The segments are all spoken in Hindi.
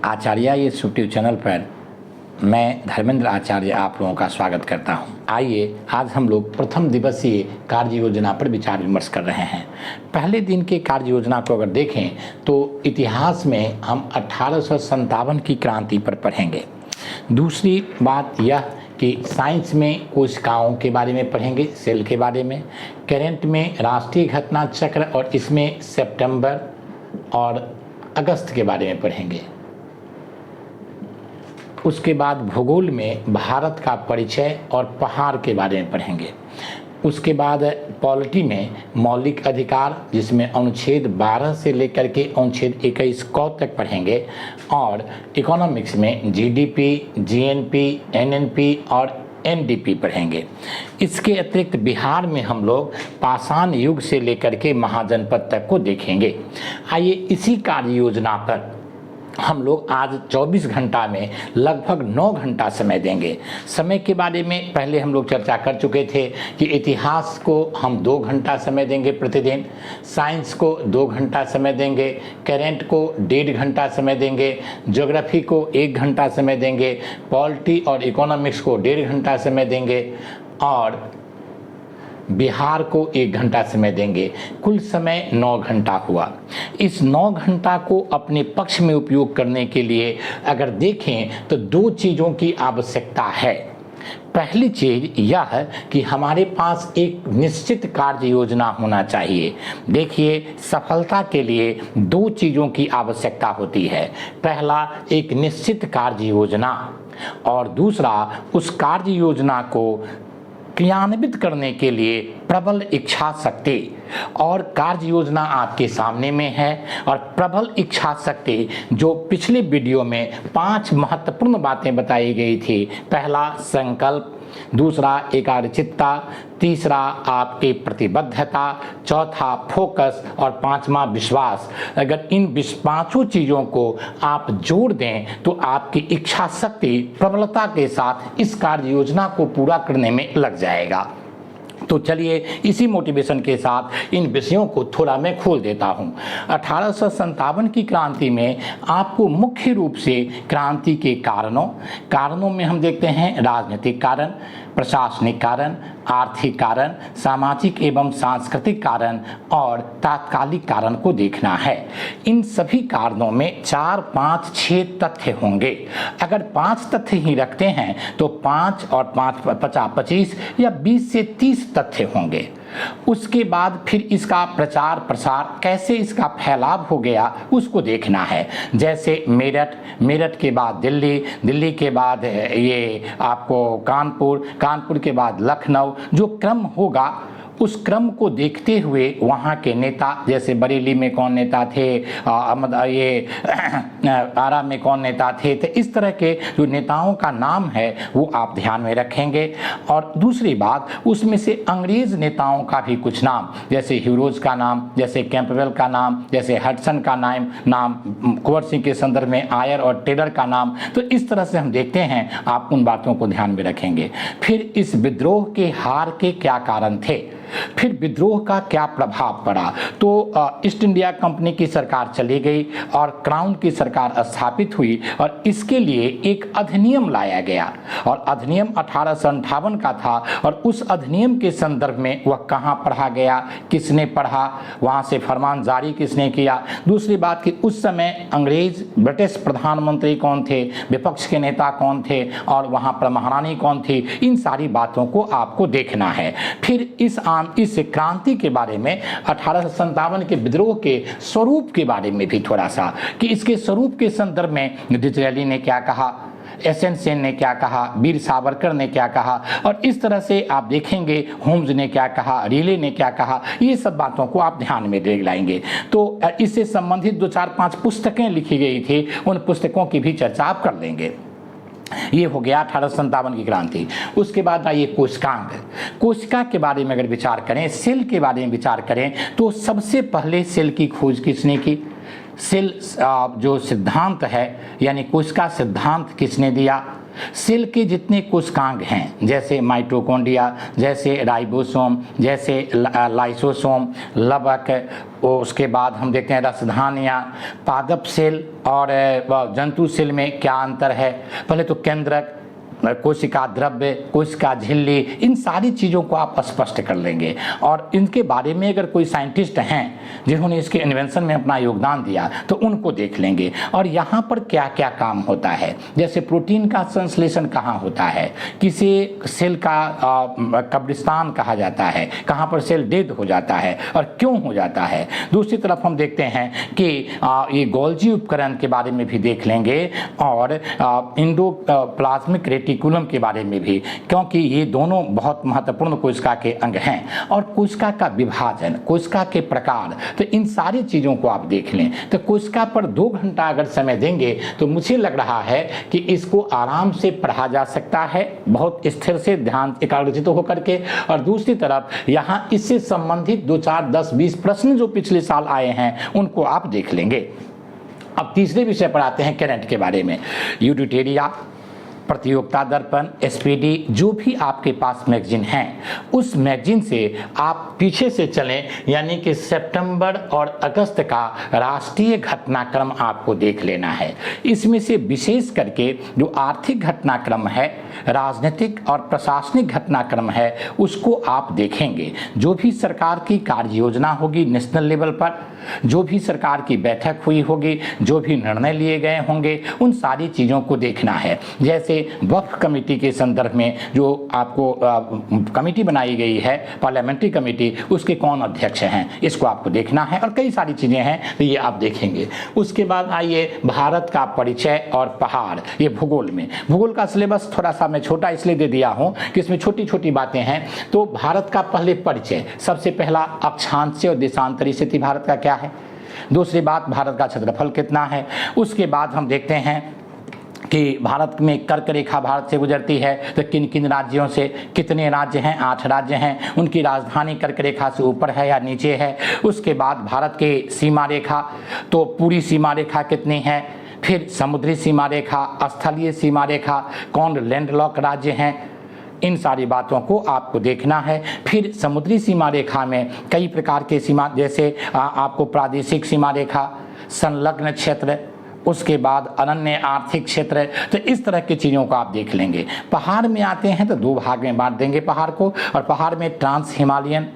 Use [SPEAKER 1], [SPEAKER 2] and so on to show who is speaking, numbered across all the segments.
[SPEAKER 1] आचार्य इस यूट्यूब चैनल पर मैं धर्मेंद्र आचार्य आप लोगों का स्वागत करता हूं। आइए आज हम लोग प्रथम दिवसीय कार्य योजना पर विचार विमर्श कर रहे हैं। पहले दिन के कार्य योजना को अगर देखें तो इतिहास में हम 1857 की क्रांति पर पढ़ेंगे। दूसरी बात यह कि साइंस में कोशिकाओं के बारे में पढ़ेंगे, सेल के बारे में। करंट में राष्ट्रीय घटना चक्र और इसमें सितंबर और अगस्त के बारे में पढ़ेंगे। उसके बाद भूगोल में भारत का परिचय और पहाड़ के बारे में पढ़ेंगे। उसके बाद पॉलिटी में मौलिक अधिकार, जिसमें अनुच्छेद 12 से लेकर के अनुच्छेद 21 क तक पढ़ेंगे। और इकोनॉमिक्स में जीडीपी, जीएनपी, एनएनपी और एनडीपी पढ़ेंगे। इसके अतिरिक्त बिहार में हम लोग पाषाण युग से लेकर के महाजनपद तक को देखेंगे। आइए इसी कार्य योजना पर हम लोग आज 24 घंटा में लगभग 9 घंटा समय देंगे। समय के बारे में पहले हम लोग चर्चा कर चुके थे कि इतिहास को हम 2 घंटा समय देंगे प्रतिदिन, साइंस को 2 घंटा समय देंगे, करंट को 1.5 घंटा समय देंगे, ज्योग्राफी को 1 घंटा समय देंगे, पॉलिटी और इकोनॉमिक्स को 1.5 घंटा समय देंगे और बिहार को 1 घंटा समय देंगे। कुल समय 9 घंटा हुआ। इस 9 घंटा को अपने पक्ष में उपयोग करने के लिए अगर देखें तो 2 चीज़ों की आवश्यकता है। पहली चीज यह है कि हमारे पास एक निश्चित कार्य योजना होना चाहिए। देखिए, सफलता के लिए 2 चीज़ों की आवश्यकता होती है। पहला, एक निश्चित कार्य योजना, और दूसरा, उस कार्य योजना को क्रियान्वित करने के लिए प्रबल इच्छा शक्ति। और कार्य योजना आपके सामने में है और प्रबल इच्छा शक्ति जो पिछले वीडियो में 5 महत्वपूर्ण बातें बताई गई थी। पहला संकल्प, दूसरा एकाग्रचित्ता, तीसरा आपकी प्रतिबद्धता, चौथा फोकस और 5वां विश्वास। अगर इन 5 चीज़ों को आप जोड़ दें तो आपकी इच्छा शक्ति प्रबलता के साथ इस कार्य योजना को पूरा करने में लग जाएगा। तो चलिए इसी मोटिवेशन के साथ इन विषयों को थोड़ा मैं खोल देता हूं। 1857 की क्रांति में आपको मुख्य रूप से क्रांति के कारणों में हम देखते हैं राजनीतिक कारण, प्रशासनिक कारण, आर्थिक कारण, सामाजिक एवं सांस्कृतिक कारण और तात्कालिक कारण को देखना है। इन सभी कारणों में 4, 5, 6 तथ्य होंगे। अगर 5 तथ्य ही रखते हैं तो 5 और 5 50 25 या 20 से 30 तथ्य होंगे। उसके बाद फिर इसका प्रचार प्रसार, कैसे इसका फैलाव हो गया उसको देखना है। जैसे मेरठ के बाद दिल्ली के बाद ये आपको कानपुर के बाद लखनऊ, जो क्रम होगा उस क्रम को देखते हुए वहाँ के नेता, जैसे बरेली में कौन नेता थे, आरा में कौन नेता थे, तो इस तरह के जो नेताओं का नाम है वो आप ध्यान में रखेंगे। और दूसरी बात, उसमें से अंग्रेज़ नेताओं का भी कुछ नाम, जैसे ह्यूरोज का नाम, जैसे कैंपबेल का नाम, जैसे हडसन का नाम कुंवर सिंह के संदर्भ में आयर और टेलर का नाम। तो इस तरह से हम देखते हैं, आप उन बातों को ध्यान में रखेंगे। फिर इस विद्रोह के हार के क्या कारण थे, फिर विद्रोह का क्या प्रभाव पड़ा। तो ईस्ट इंडिया कंपनी की सरकार चली गई और क्राउन की सरकार स्थापित हुई और इसके लिए एक अधिनियम लाया गया और अधिनियम 1858 का था। और उस अधिनियम के संदर्भ में वह कहाँ पढ़ा गया, किसने पढ़ा, वहाँ से फरमान जारी किसने किया। दूसरी बात कि उस समय अंग्रेज ब्रिटिश प्रधानमंत्री कौन थे, विपक्ष के नेता कौन थे और वहाँ पर महारानी कौन थी, इन सारी बातों को आपको देखना है। फिर इस क्रांति के बारे में 1857 के विद्रोह के स्वरूप के बारे में भी थोड़ा सा, कि इसके स्वरूप के संदर्भ में डिसरायली ने क्या कहा, एसएन सेन ने क्या कहा, वीर सावरकर ने क्या कहा, और इस तरह से आप देखेंगे होम्स ने क्या कहा, रीले ने क्या कहा। ये सब बातों को आप ध्यान में देख लाएंगे। तो इससे संबंधित 2, 4, 5 पुस्तकें लिखी गई थी, उन पुस्तकों की भी चर्चा आप कर लेंगे। ये हो गया 1857 की क्रांति। उसके बाद आइए कोशिका के बारे में अगर विचार करें, सेल के बारे में विचार करें, तो सबसे पहले सेल की खोज किसने की? सेल जो सिद्धांत है यानी कोशिका सिद्धांत किसने दिया, सेल के जितने कोशिकांग हैं जैसे माइटोकॉन्ड्रिया, जैसे राइबोसोम, जैसे लाइसोसोम, लवक, उसके बाद हम देखते हैं रसधानिया, पादप सेल और जंतु सेल में क्या अंतर है। पहले तो केंद्रक, कोशिका द्रव्य, कोशिका झिल्ली, इन सारी चीज़ों को आप स्पष्ट कर लेंगे और इनके बारे में अगर कोई साइंटिस्ट हैं जिन्होंने इसके इन्वेंशन में अपना योगदान दिया तो उनको देख लेंगे। और यहाँ पर क्या क्या काम होता है, जैसे प्रोटीन का संश्लेषण कहाँ होता है, किसी सेल का कब्रिस्तान कहा जाता है, कहाँ पर सेल डेड हो जाता है और क्यों हो जाता है। दूसरी तरफ हम देखते हैं कि ये गोल्जी उपकरण के बारे में भी देख लेंगे और इंडोप्लाज्मिक रेटिकुलम के बारे में भी, क्योंकि ये दोनों बहुत महत्वपूर्ण कोशिका के अंग हैं। और कोशिका का विभाजन, कोशिका के प्रकार, तो इन सारी चीज़ों को आप देख लें। तो कोशिका पर 2 घंटा अगर समय देंगे तो मुझे लग रहा है कि इसको आराम से पढ़ा जा सकता है, बहुत स्थिर से ध्यान एकाग्रचित होकर के। और दूसरी तरफ यहाँ इससे संबंधित 2, 4, 10, 20 प्रश्न जो पिछले साल आए हैं उनको आप देख लेंगे। अब तीसरे विषय पर आते हैं, करंट के बारे में। यूटिटेरिया, प्रतियोगिता दर्पण, एसपीडी, जो भी आपके पास मैगजीन हैं उस मैगजीन से आप पीछे से चलें, यानी कि सितंबर और अगस्त का राष्ट्रीय घटनाक्रम आपको देख लेना है। इसमें से विशेष करके जो आर्थिक घटनाक्रम है, राजनीतिक और प्रशासनिक घटनाक्रम है, उसको आप देखेंगे। जो भी सरकार की कार्य योजना होगी नेशनल लेवल पर, जो भी सरकार की बैठक हुई होगी, जो भी निर्णय लिए गए होंगे, उन सारी चीज़ों को देखना है। जैसे वक्फ कमेटी के संदर्भ में जो आपको कमेटी बनाई गई है, पार्लियामेंट्री कमेटी, उसके कौन अध्यक्ष हैं, इसको आपको देखना है। और कई सारी चीज़ें हैं तो ये आप देखेंगे। उसके बाद आइए भारत का परिचय और पहाड़, ये भूगोल में। भूगोल का सिलेबस थोड़ा सा मैं छोटा इसलिए दे दिया हूँ कि इसमें छोटी छोटी बातें हैं। तो भारत का पहले परिचय, सबसे पहला अक्षांशीय और देशांतरी स्थिति भारत का क्या है। दूसरी बात, भारत का क्षेत्रफल कितना है। उसके बाद हम देखते हैं कि भारत में कर्क रेखा भारत से गुजरती है तो किन किन राज्यों से, कितने राज्य हैं, 8 राज्य हैं, उनकी राजधानी कर्क रेखा से ऊपर है या नीचे है। उसके बाद भारत के सीमा रेखा, तो पूरी सीमा रेखा कितनी है, फिर समुद्री सीमा रेखा, स्थलीय सीमा रेखा, कौन लैंडलॉक राज्य हैं, इन सारी बातों को आपको देखना है। फिर समुद्री सीमा रेखा में कई प्रकार के सीमा, जैसे आपको प्रादेशिक सीमा रेखा, संलग्न क्षेत्र, उसके बाद अनन्य आर्थिक क्षेत्र, तो इस तरह की चीज़ों को आप देख लेंगे। पहाड़ में आते हैं तो 2 भाग में बांट देंगे पहाड़ को, और पहाड़ में ट्रांस हिमालयन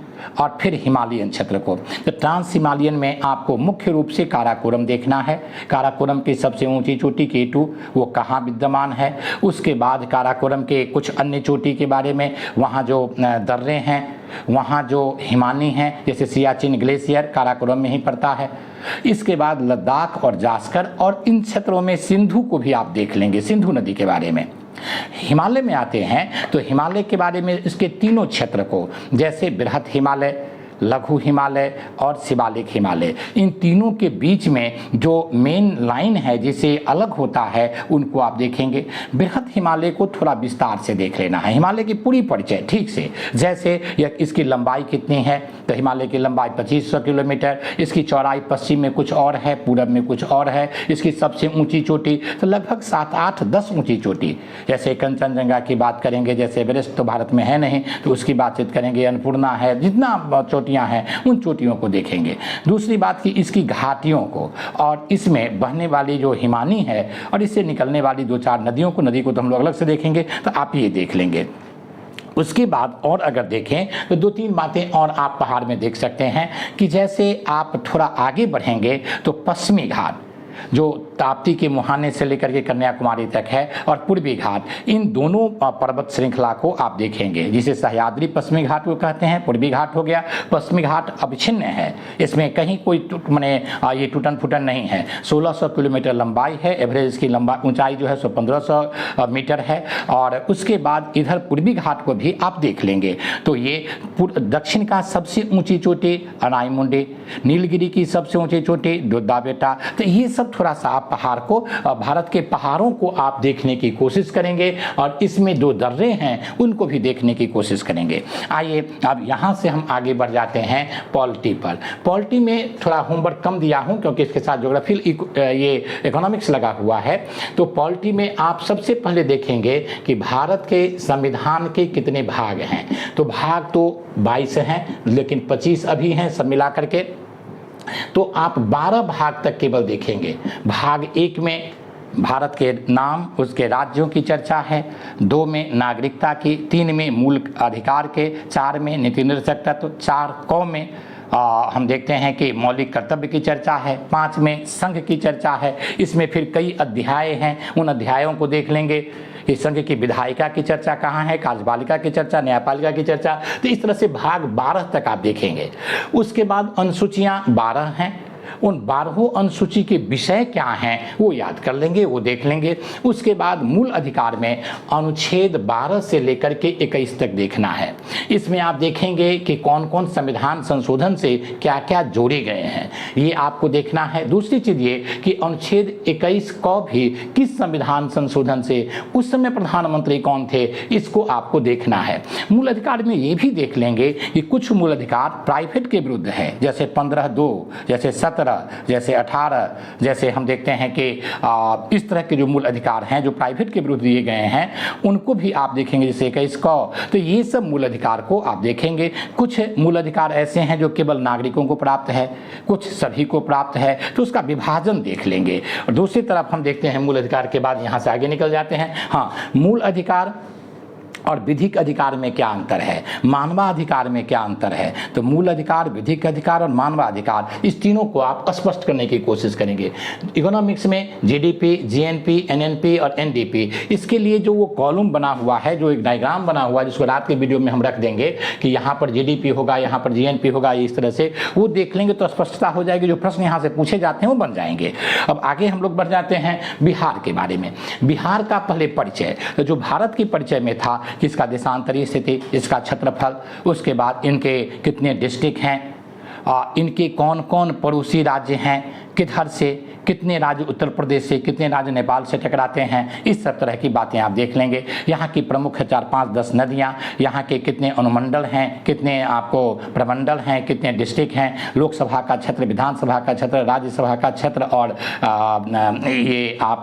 [SPEAKER 1] और फिर हिमालयन क्षेत्र को। तो ट्रांस हिमालयन में आपको मुख्य रूप से काराकोरम देखना है। काराकोरम की सबसे ऊंची चोटी K2 वो कहाँ विद्यमान है। उसके बाद काराकोरम के कुछ अन्य चोटी के बारे में, वहाँ जो दर्रे हैं, वहाँ जो हिमानी हैं, जैसे सियाचिन ग्लेशियर काराकोरम में ही पड़ता है। इसके बाद लद्दाख और जास्कर, और इन क्षेत्रों में सिंधु को भी आप देख लेंगे, सिंधु नदी के बारे में। हिमालय में आते हैं तो हिमालय के बारे में इसके तीनों क्षेत्र को, जैसे बृहत हिमालय, लघु हिमालय और शिवालिक हिमालय, इन तीनों के बीच में जो मेन लाइन है जिसे अलग होता है उनको आप देखेंगे। बृहत हिमालय को थोड़ा विस्तार से देख लेना है, हिमालय की पूरी परिचय ठीक से, जैसे इसकी लंबाई कितनी है, तो हिमालय की लंबाई 2500 किलोमीटर, इसकी चौड़ाई पश्चिम में कुछ और है, पूरब में कुछ और है, इसकी सबसे ऊंची चोटी तो लगभग 7, 8, 10 ऊंची चोटी। जैसे कंचनजंगा की बात करेंगे, जैसे एवरेस्ट तो भारत में है नहीं तो उसकी बातचीत करेंगे, अन्नपूर्णा है, जितना चोटियाँ हैं उन चोटियों को देखेंगे। दूसरी बात कि इसकी घाटियों को, और इसमें बहने वाली जो हिमानी है और इससे निकलने वाली 2-4 नदियों को, नदी को तो हम लोग अलग से देखेंगे, तो आप ये देख लेंगे। उसके बाद और अगर देखें तो 2-3 बातें और आप पहाड़ में देख सकते हैं कि जैसे आप थोड़ा आगे बढ़ेंगे तो पश्चिमी घाट जो ताप्ती के मुहाने से लेकर के कन्याकुमारी तक है, और पूर्वी घाट, इन दोनों पर्वत श्रृंखला को आप देखेंगे, जिसे सह्याद्री पश्चिमी घाट को कहते हैं। पूर्वी घाट हो गया, पश्चिमी घाट अविच्छिन्न है, इसमें कहीं कोई ये टूटन फूटन नहीं है। 1600 किलोमीटर लंबाई है, एवरेज इसकी लंबाई ऊंचाई जो है 1500 मीटर है। और उसके बाद इधर पूर्वी घाट को भी आप देख लेंगे तो ये दक्षिण का सबसे ऊँची चोटी अनाईमुंडी, नीलगिरी की सबसे ऊँची चोटी डोडा बेटा, तो ये सब सब थोड़ा सा आप पहाड़ को, भारत के पहाड़ों को आप देखने की कोशिश करेंगे और इसमें जो दर्रे हैं उनको भी देखने की कोशिश करेंगे। आइए अब यहाँ से हम आगे बढ़ जाते हैं पॉलिटी पर। पॉलिटी में थोड़ा होमवर्क कम दिया हूँ क्योंकि इसके साथ ज्योग्राफी ये इकोनॉमिक्स लगा हुआ है। तो पॉलिटी में आप सबसे पहले देखेंगे कि भारत के संविधान के कितने भाग हैं। तो भाग तो 22 हैं, लेकिन 25 अभी हैं सब मिला करके। तो आप 12 भाग तक केवल देखेंगे। भाग 1 में भारत के नाम, उसके राज्यों की चर्चा है, 2 में नागरिकता की, 3 में मूल अधिकार के, 4 में नीति निर्देशक तत्व, 4 क में हम देखते हैं कि मौलिक कर्तव्य की चर्चा है, 5 में संघ की चर्चा है। इसमें फिर कई अध्याय हैं, उन अध्यायों को देख लेंगे। इस संघ की विधायिका की चर्चा कहाँ है, कार्यपालिका की चर्चा, न्यायपालिका की चर्चा। तो इस तरह से भाग 12 तक आप देखेंगे। उसके बाद अनुसूचियाँ 12 हैं, उन 12 अनुसूची के विषय क्या हैं वो याद कर लेंगे, वो देख लेंगे। उसके बाद मूल अधिकार में अनुच्छेद 12 से लेकर के 21 तक देखना है। इसमें आप देखेंगे कि कौन कौन संविधान संशोधन से क्या क्या जोड़े गए हैं, ये आपको देखना है। दूसरी चीज़ ये कि अनुच्छेद 21 को भी किस संविधान संशोधन से, उस समय प्रधानमंत्री कौन थे, इसको आपको देखना है। मूल अधिकार में ये भी देख लेंगे कि कुछ मूल अधिकार प्राइवेट के विरुद्ध है, जैसे 15(2), जैसे 17, जैसे 18, जैसे हम देखते हैं कि इस तरह के जो मूल अधिकार हैं जो प्राइवेट के विरुद्ध दिए गए हैं उनको भी आप देखेंगे, जैसे 21 को। तो ये सब मूल अधिकार को आप देखेंगे। कुछ मूल अधिकार ऐसे हैं जो केवल नागरिकों को प्राप्त है, कुछ सभी को प्राप्त है, तो उसका विभाजन देख लेंगे। और दूसरी तरफ हम देखते हैं मूल अधिकार के बाद यहाँ से आगे निकल जाते हैं। हाँ, मूल अधिकार और विधिक अधिकार में क्या अंतर है, मानवाधिकार में क्या अंतर है। तो मूल अधिकार, विधिक अधिकार और मानवाधिकार, इस तीनों को आप स्पष्ट करने की कोशिश करेंगे। इकोनॉमिक्स में जीडीपी, जीएनपी, एनएनपी और एनडीपी, इसके लिए जो वो कॉलम बना हुआ है, जो एक डायग्राम बना हुआ है, जिसको रात के वीडियो में हम रख देंगे कि यहाँ पर जीडीपी होगा, यहाँ पर जीएनपी होगा, इस तरह से वो देख लेंगे तो स्पष्टता हो जाएगी। जो प्रश्न यहाँ से पूछे जाते हैं वो बन जाएंगे। अब आगे हम लोग बढ़ जाते हैं बिहार के बारे में। बिहार का पहले परिचय, तो जो भारत की परिचय में था कि इसका देशांतरीय स्थिति, इसका क्षेत्रफल, उसके बाद इनके कितने डिस्ट्रिक्ट हैं, इनके कौन कौन पड़ोसी राज्य हैं, किधर से कितने राज्य उत्तर प्रदेश से, कितने राज्य नेपाल से टकराते हैं, इस सब तरह की बातें आप देख लेंगे। यहाँ की प्रमुख 4, 5, 10 नदियाँ, यहाँ के कितने अनुमंडल हैं, कितने आपको प्रमंडल हैं, कितने डिस्ट्रिक्ट हैं, लोकसभा का क्षेत्र, विधानसभा का क्षेत्र, राज्यसभा का क्षेत्र और ये आप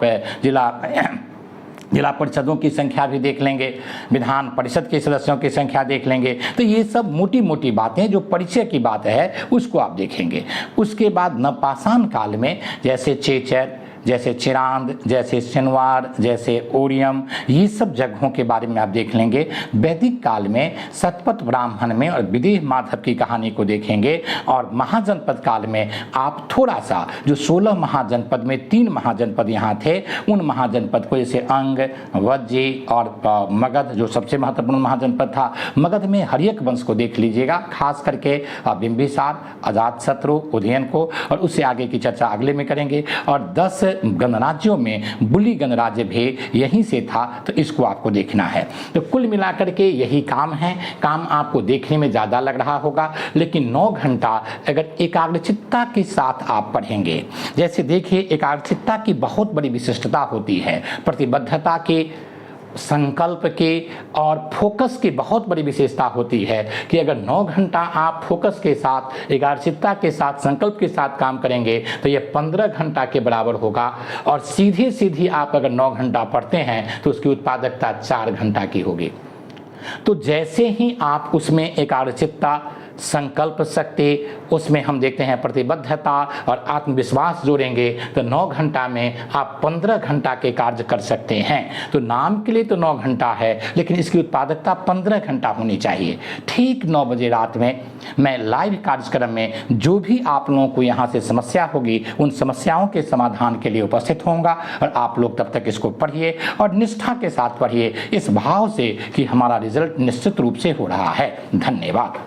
[SPEAKER 1] जिला परिषदों की संख्या भी देख लेंगे, विधान परिषद के सदस्यों की संख्या देख लेंगे। तो ये सब मोटी मोटी बातें जो परिचय की बात है उसको आप देखेंगे। उसके बाद नवपाषाण काल में जैसे चेचर, जैसे चिरांद, जैसे सिनवार, जैसे ओरियम, ये सब जगहों के बारे में आप देख लेंगे। वैदिक काल में सतपथ ब्राह्मण में और विदेह माधव की कहानी को देखेंगे। और महाजनपद काल में आप थोड़ा सा जो 16 महाजनपद में 3 महाजनपद यहाँ थे, उन महाजनपद को जैसे अंग, वज्जी और मगध जो सबसे महत्वपूर्ण महाजनपद था, मगध में हर्यक वंश को देख लीजिएगा, खास करके बिंबिसार, अजातशत्रु, उदयन को, और उससे आगे की चर्चा अगले में करेंगे। और 10 गणराज्यों में बुली गणराज्य भी यहीं से था, तो इसको आपको देखना है। तो कुल मिलाकर के यही काम है। काम आपको देखने में ज़्यादा लग रहा होगा, लेकिन 9 घंटा अगर एकाग्रचित्ता के साथ आप पढ़ेंगे, जैसे देखिए एकाग्रचित्ता की बहुत बड़ी विशिष्टता होती है, प्रतिबद्धता के, संकल्प के और फोकस की बहुत बड़ी विशेषता होती है कि अगर 9 घंटा आप फोकस के साथ, एकाग्रचित्ता के साथ, संकल्प के साथ काम करेंगे तो ये 15 घंटा के बराबर होगा। और सीधी आप अगर 9 घंटा पढ़ते हैं तो उसकी उत्पादकता 4 घंटा की होगी। तो जैसे ही आप उसमें एकाग्रचित्ता, संकल्प शक्ति, उसमें हम देखते हैं प्रतिबद्धता और आत्मविश्वास जोड़ेंगे तो 9 घंटा में आप 15 घंटा के कार्य कर सकते हैं। तो नाम के लिए तो 9 घंटा है, लेकिन इसकी उत्पादकता 15 घंटा होनी चाहिए। ठीक 9 बजे रात में मैं लाइव कार्यक्रम में जो भी आप लोगों को यहाँ से समस्या होगी उन समस्याओं के समाधान के लिए उपस्थित होऊंगा। और आप लोग तब तक इसको पढ़िए और निष्ठा के साथ पढ़िए, इस भाव से कि हमारा रिजल्ट निश्चित रूप से हो रहा है। धन्यवाद।